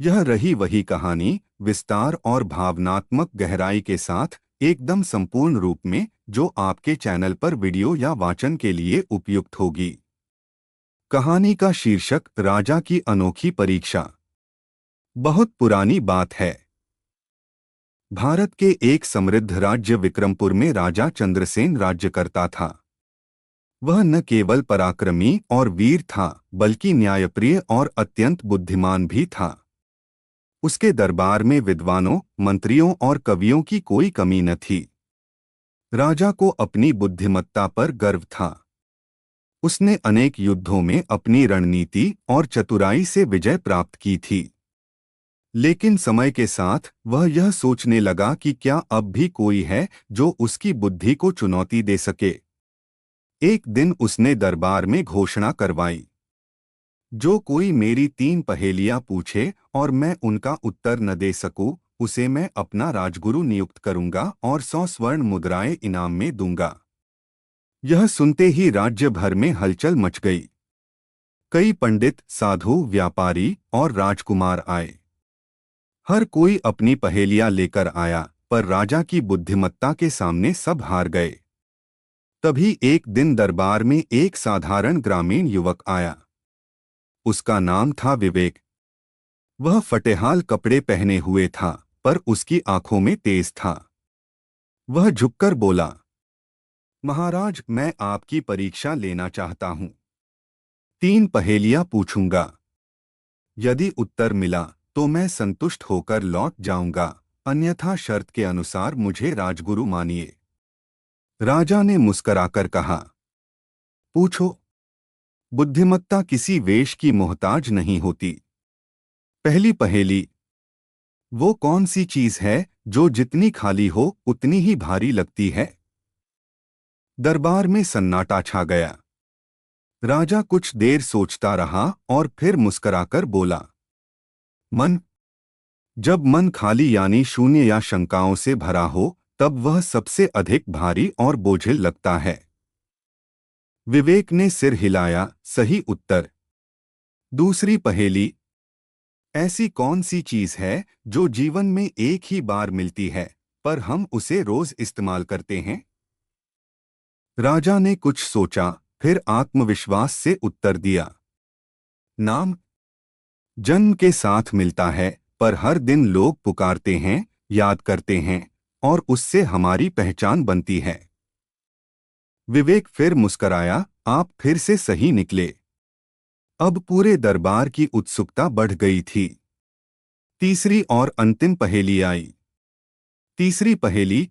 यह रही वही कहानी, विस्तार और भावनात्मक गहराई के साथ, एकदम संपूर्ण रूप में, जो आपके चैनल पर वीडियो या वाचन के लिए उपयुक्त होगी। कहानी का शीर्षक राजा की अनोखी परीक्षा। बहुत पुरानी बात है। भारत के एक समृद्ध राज्य विक्रमपुर में राजा चंद्रसेन राज्य करता था। वह न केवल पराक्रमी और वीर था, बल्कि न्यायप्रिय और अत्यंत बुद्धिमान भी था। उसके दरबार में विद्वानों, मंत्रियों और कवियों की कोई कमी न थी। राजा को अपनी बुद्धिमत्ता पर गर्व था। उसने अनेक युद्धों में अपनी रणनीति और चतुराई से विजय प्राप्त की थी। लेकिन समय के साथ वह यह सोचने लगा कि क्या अब भी कोई है जो उसकी बुद्धि को चुनौती दे सके। एक दिन उसने दरबार में घोषणा करवाई, जो कोई मेरी 3 पहेलियां पूछे और मैं उनका उत्तर न दे सकूं, उसे मैं अपना राजगुरु नियुक्त करूंगा और 100 स्वर्ण मुद्राएं इनाम में दूंगा। यह सुनते ही राज्य भर में हलचल मच गई। कई पंडित, साधु, व्यापारी और राजकुमार आए। हर कोई अपनी पहेलियां लेकर आया, पर राजा की बुद्धिमत्ता के सामने सब हार गए। तभी एक दिन दरबार में एक साधारण ग्रामीण युवक आया। उसका नाम था विवेक। वह फटेहाल कपड़े पहने हुए था, पर उसकी आंखों में तेज था। वह झुककर बोला, महाराज, मैं आपकी परीक्षा लेना चाहता हूं। 3 पहेलियां पूछूंगा। यदि उत्तर मिला तो मैं संतुष्ट होकर लौट जाऊंगा, अन्यथा शर्त के अनुसार मुझे राजगुरु मानिए। राजा ने मुस्कराकर कहा, पूछो। बुद्धिमत्ता किसी वेश की मोहताज नहीं होती। पहली पहेली, वो कौन सी चीज है जो जितनी खाली हो उतनी ही भारी लगती है? दरबार में सन्नाटा छा गया। राजा कुछ देर सोचता रहा और फिर मुस्कराकर बोला, मन। जब मन खाली यानी शून्य या शंकाओं से भरा हो, तब वह सबसे अधिक भारी और बोझिल लगता है। विवेक ने सिर हिलाया, सही उत्तर। दूसरी पहेली, ऐसी कौन सी चीज है जो जीवन में एक ही बार मिलती है, पर हम उसे रोज इस्तेमाल करते हैं? राजा ने कुछ सोचा, फिर आत्मविश्वास से उत्तर दिया, नाम। जन्म के साथ मिलता है, पर हर दिन लोग पुकारते हैं, याद करते हैं, और उससे हमारी पहचान बनती है। विवेक फिर मुस्कराया, आप फिर से सही निकले। अब पूरे दरबार की उत्सुकता बढ़ गई थी। तीसरी और अंतिम पहेली आई। तीसरी पहेली,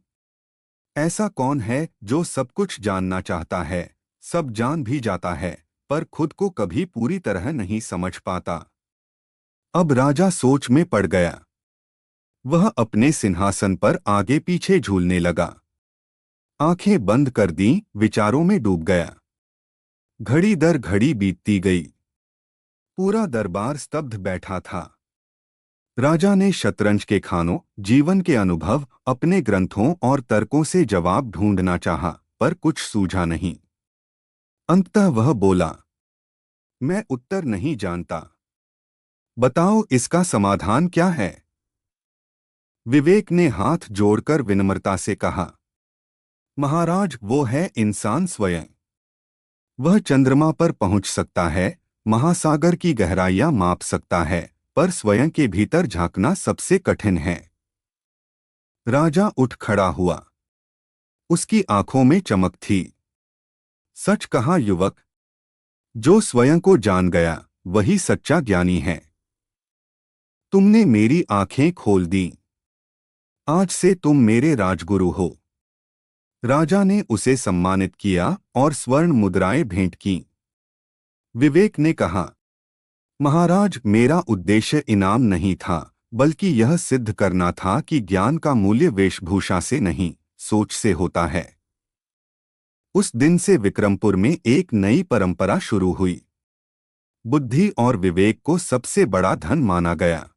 ऐसा कौन है जो सब कुछ जानना चाहता है, सब जान भी जाता है, पर खुद को कभी पूरी तरह नहीं समझ पाता? अब राजा सोच में पड़ गया। वह अपने सिंहासन पर आगे पीछे झूलने लगा। आंखें बंद कर दी, विचारों में डूब गया। घड़ी दर घड़ी बीतती गई। पूरा दरबार स्तब्ध बैठा था। राजा ने शतरंज के खानों, जीवन के अनुभव, अपने ग्रंथों और तर्कों से जवाब ढूंढना चाहा, पर कुछ सूझा नहीं। अंततः वह बोला, मैं उत्तर नहीं जानता। बताओ, इसका समाधान क्या है? विवेक ने हाथ जोड़कर विनम्रता से कहा, महाराज, वो है इंसान स्वयं। वह चंद्रमा पर पहुंच सकता है, महासागर की गहराइयां माप सकता है, पर स्वयं के भीतर झांकना सबसे कठिन है। राजा उठ खड़ा हुआ। उसकी आंखों में चमक थी। सच कहा युवक, जो स्वयं को जान गया वही सच्चा ज्ञानी है। तुमने मेरी आंखें खोल दी। आज से तुम मेरे राजगुरु हो। राजा ने उसे सम्मानित किया और स्वर्ण मुद्राएं भेंट की। विवेक ने कहा, महाराज, मेरा उद्देश्य इनाम नहीं था, बल्कि यह सिद्ध करना था कि ज्ञान का मूल्य वेशभूषा से नहीं, सोच से होता है। उस दिन से विक्रमपुर में एक नई परंपरा शुरू हुई। बुद्धि और विवेक को सबसे बड़ा धन माना गया।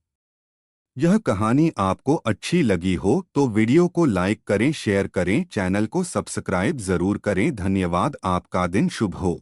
यह कहानी आपको अच्छी लगी हो तो वीडियो को लाइक करें, शेयर करें, चैनल को सब्सक्राइब जरूर करें। धन्यवाद। आपका दिन शुभ हो।